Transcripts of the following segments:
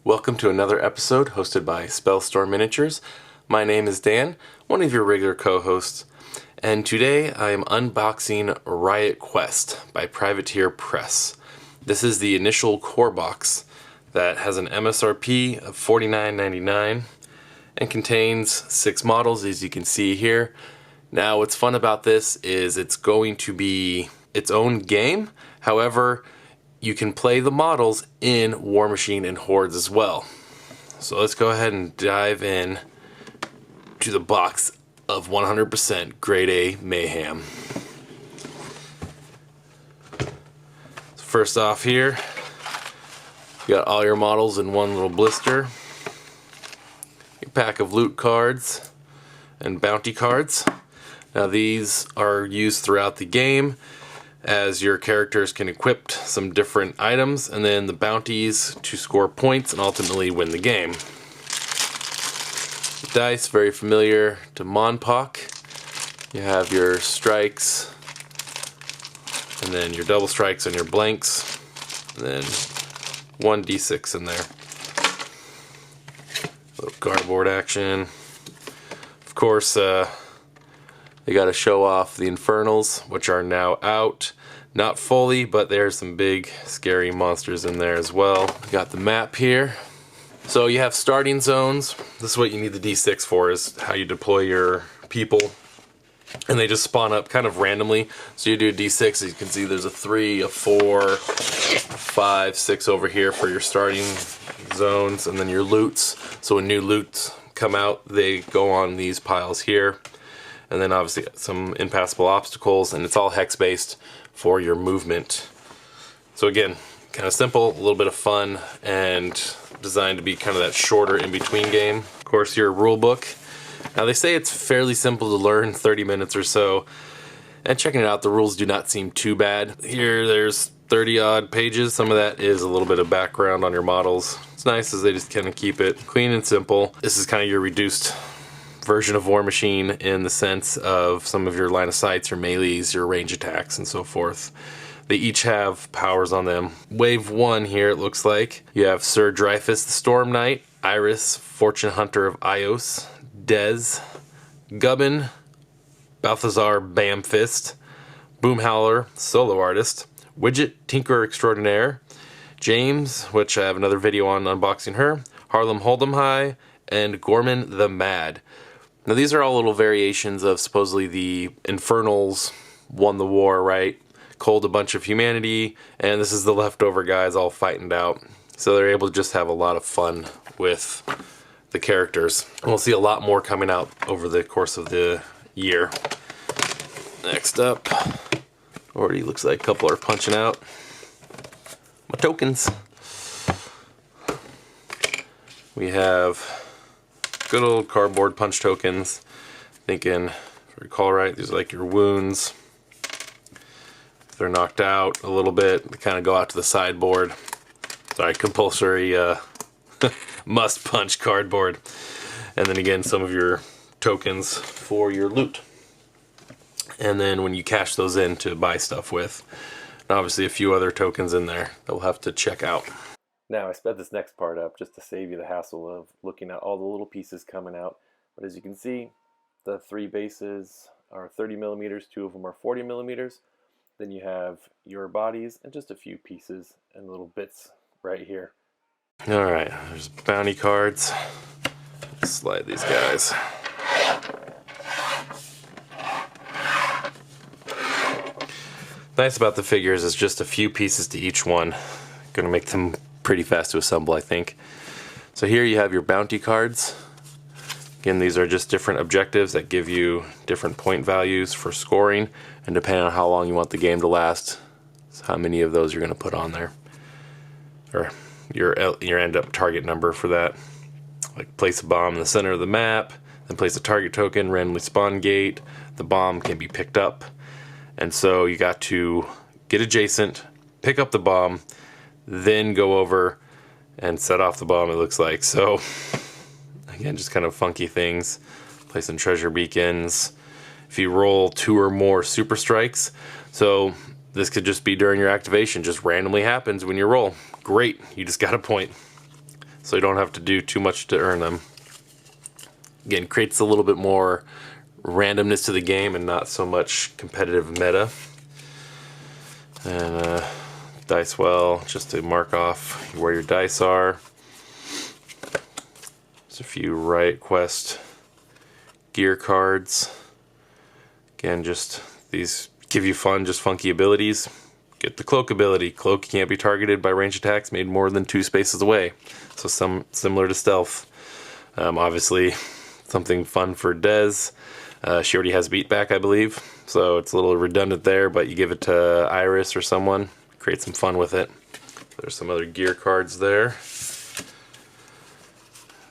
Welcome to another episode hosted by Spellstorm Miniatures. My name is Dan, one of your regular co-hosts, and today I am unboxing Riot Quest by Privateer Press. This is the initial core box that has an MSRP of $49.99 and contains 6 models, as you can see here. Now, what's fun about this is it's going to be its own game. However, you can play the models in War Machine and Hordes as well. So let's go ahead and dive in to the box of 100% Grade A Mayhem. First off here, you got all your models in one little blister. A pack of loot cards and bounty cards. Now these are used throughout the game, as your characters can equip some different items, and then the bounties to score points and ultimately win the game. The dice, very familiar to Monpok. You have your strikes, and then your double strikes and your blanks, and then 1d6 in there. A little cardboard action. Of course, they got to show off the Infernals, which are now out. Not fully, but there's some big, scary monsters in there as well. We got the map here. So you have starting zones. This is what you need the D6 for, is how you deploy your people. And they just spawn up kind of randomly. So you do a D6, as you can see there's a 3, a 4, a 5, 6 over here for your starting zones. And then your loots. So when new loots come out, they go on these piles here. And then obviously some impassable obstacles, and it's all hex based for your movement. So again, kind of simple, a little bit of fun, and designed to be kind of that shorter in-between game. Of course, your rule book. Now they say it's fairly simple to learn, 30 minutes or so, and checking it out, the rules do not seem too bad. Here there's 30 odd pages. Some of that is a little bit of background on your models. It's nice as they just kind of keep it clean and simple. This is kind of your reduced version of War Machine in the sense of some of your line of sights, your melees, your range attacks, and so forth. They each have powers on them. Wave 1 here, it looks like. You have Sir Dreyfus the Storm Knight, Iris, Fortune Hunter of Ios, Dez, Gubbin, Balthazar Bamfist, Boomhowler, Solo Artist, Widget, Tinkerer Extraordinaire, James, which I have another video on unboxing her, Harlem Hold'em High, and Gorman the Mad. Now these are all little variations of supposedly the Infernals won the war, right? Culled a bunch of humanity, and this is the leftover guys all fighting it out. So they're able to just have a lot of fun with the characters. And we'll see a lot more coming out over the course of the year. Next up, already looks like a couple are punching out. My tokens. We have good old cardboard punch tokens. Thinking, if I recall right, these are like your wounds. If they're knocked out a little bit, they kind of go out to the sideboard. Sorry, compulsory must punch cardboard. And then again, some of your tokens for your loot. And then when you cash those in to buy stuff with. And obviously a few other tokens in there that we'll have to check out. Now, I sped this next part up just to save you the hassle of looking at all the little pieces coming out. But as you can see, the 3 bases are 30 millimeters, 2 of them are 40 millimeters. Then you have your bodies and just a few pieces and little bits right here. Alright, there's bounty cards. Slide these guys. Nice about the figures is just a few pieces to each one. Gonna make them pretty fast to assemble, I think. So here you have your bounty cards. Again, these are just different objectives that give you different point values for scoring, and depending on how long you want the game to last, is how many of those you're going to put on there, or your end up target number for that. Like place a bomb in the center of the map, then place a target token, randomly spawn gate. The bomb can be picked up, and so you got to get adjacent, pick up the bomb, then go over and set off the bomb, it looks like. So again, just kind of funky things. Placing treasure beacons. If you roll 2 or more super strikes, so this could just be during your activation, just randomly happens when you roll. Great, you just got a point. so you don't have to do too much to earn them. Again, creates a little bit more randomness to the game and not so much competitive meta. And dice well, just to mark off where your dice are. There's a few Riot Quest gear cards. Again, just these give you fun, just funky abilities. Get the cloak ability. Cloak can't be targeted by range attacks made more than 2 spaces away. So some similar to stealth. Obviously, something fun for Dez. She already has beatback, I believe. So it's a little redundant there, but you give it to Iris or someone. Create some fun with it. There's some other gear cards there.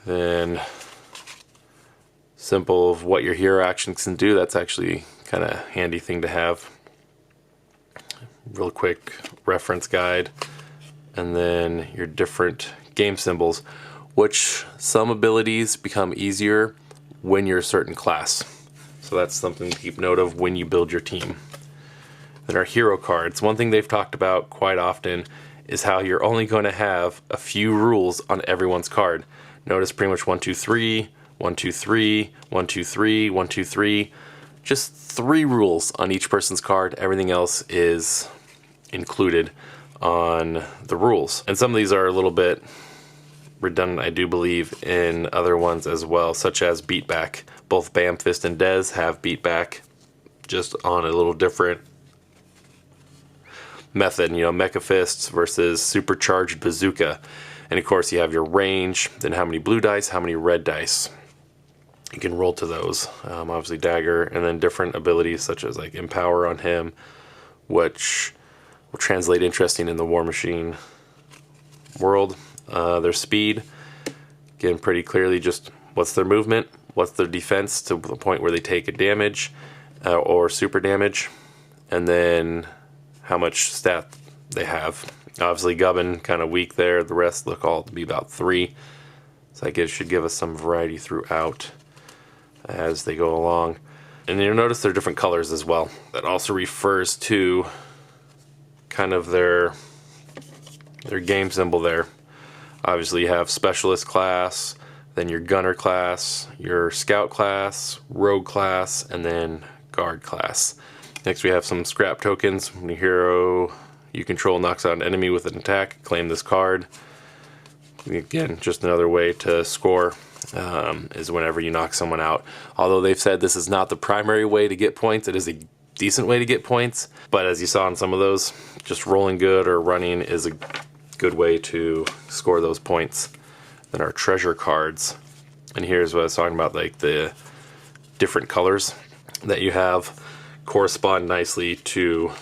Then simple of what your hero actions can do. That's actually kind of handy thing to have. Real quick reference guide, and then your different game symbols, which some abilities become easier when you're a certain class. So that's something to keep note of when you build your team. Then our hero cards. One thing they've talked about quite often is how you're only going to have a few rules on everyone's card. Notice pretty much 1, 2, 3, 1, 2, 3, 1, 2, 3, 1, 2, 3. Just 3 rules on each person's card. Everything else is included on the rules. And some of these are a little bit redundant, I do believe, in other ones as well, such as beatback. Both Bam, Fist, and Dez have beatback, just on a little different method. You know, Mecha Fists versus Supercharged Bazooka. And of course you have your range, then how many blue dice, how many red dice. You can roll to those. Obviously Dagger, and then different abilities such as like Empower on him, which will translate interesting in the War Machine world. Their speed, again, pretty clearly just what's their movement, what's their defense to the point where they take a damage or super damage, and then how much stat they have. Obviously Gubbin kind of weak there, the rest look all to be about 3, so I guess should give us some variety throughout as they go along. And you'll notice they're different colors as well. That also refers to kind of their game symbol there. Obviously you have Specialist class, then your Gunner class, your Scout class, Rogue class, and then Guard class. Next we have some scrap tokens. When your hero you control knocks out an enemy with an attack, claim this card. Again, just another way to score is whenever you knock someone out. Although they've said this is not the primary way to get points, it is a decent way to get points. But as you saw in some of those, just rolling good or running is a good way to score those points. Then our treasure cards. And here's what I was talking about, like the different colors that you have correspond nicely to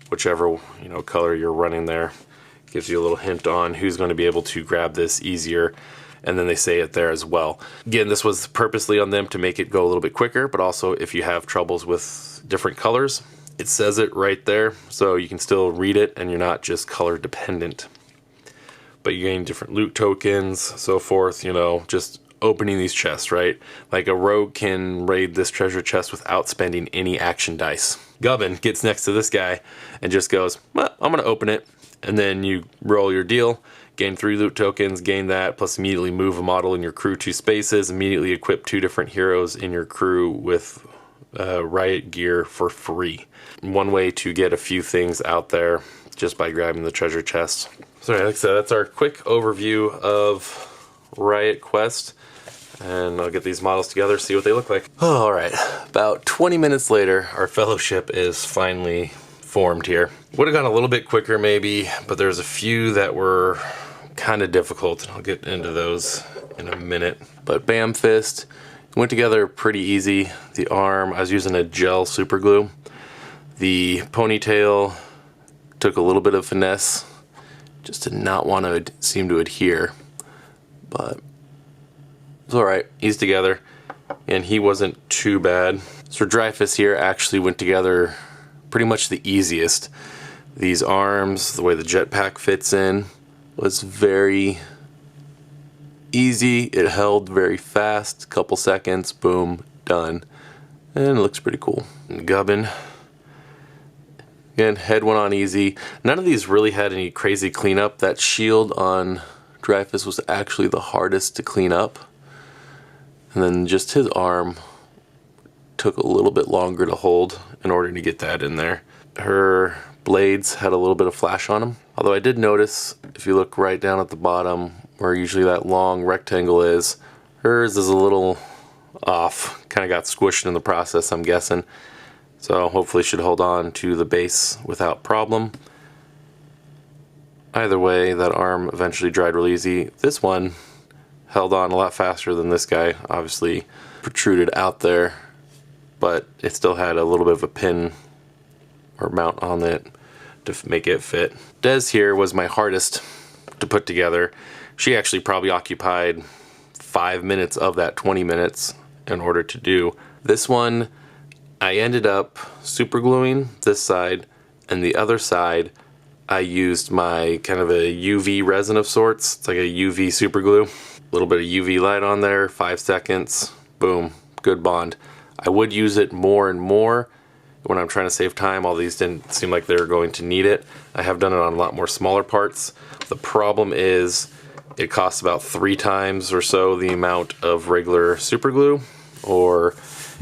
whichever color you're running there. Gives you a little hint on who's going to be able to grab this easier, and then they say it there as well. Again, this was purposely on them to make it go a little bit quicker, but also if you have troubles with different colors, it says it right there, so you can still read it and you're not just color dependent. But you gain different loot tokens, so forth, just opening these chests, right? Like a rogue can raid this treasure chest without spending any action dice. Gubbin gets next to this guy and just goes, well, I'm going to open it. And then you roll your deal, gain 3 loot tokens, gain that, plus immediately move a model in your crew 2 spaces, immediately equip 2 different heroes in your crew with Riot gear for free. One way to get a few things out there just by grabbing the treasure chest. So like I said, that's our quick overview of Riot Quest. And I'll get these models together, see what they look like. Oh, alright, about 20 minutes later, our fellowship is finally formed here. Would have gone a little bit quicker maybe, but there's a few that were kind of difficult. I'll get into those in a minute. But Bam Fist went together pretty easy. The arm, I was using a gel super glue. The ponytail took a little bit of finesse. Just did not want to seem to adhere. But it's alright, he's together. And he wasn't too bad. So Dreyfus here actually went together pretty much the easiest. These arms, the way the jetpack fits in, was very easy. It held very fast, couple seconds, boom, done. And it looks pretty cool. And Gubbin, again, head went on easy. None of these really had any crazy cleanup. That shield on Dreyfus was actually the hardest to clean up. And then just his arm took a little bit longer to hold in order to get that in there. Her blades had a little bit of flash on them. Although I did notice, if you look right down at the bottom where usually that long rectangle is, hers is a little off. Kind of got squished in the process, I'm guessing. So hopefully should hold on to the base without problem. Either way, that arm eventually dried real easy. This one held on a lot faster than this guy. Obviously protruded out there, but it still had a little bit of a pin or mount on it to make it fit. Des here was my hardest to put together. She actually probably occupied 5 minutes of that 20 minutes in order to do. This one, I ended up super gluing this side, and the other side I used my kind of a UV resin of sorts. It's like a UV super glue. A little bit of UV light on there, 5 seconds, boom, good bond. I would use it more and more when I'm trying to save time. All these didn't seem like they were going to need it. I have done it on a lot more smaller parts. The problem is it costs about 3 times or so the amount of regular super glue or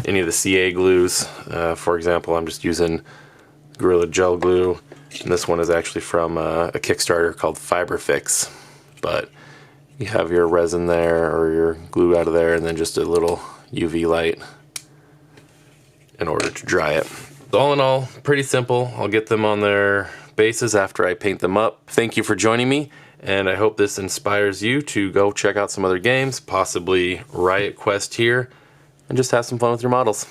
any of the CA glues. For example, I'm just using Gorilla Gel Glue, and this one is actually from a Kickstarter called Fiberfix. But you have your resin there or your glue out of there, and then just a little UV light in order to dry it. All in all, pretty simple. I'll get them on their bases after I paint them up. Thank you for joining me, and I hope this inspires you to go check out some other games, possibly Riot Quest here, and just have some fun with your models.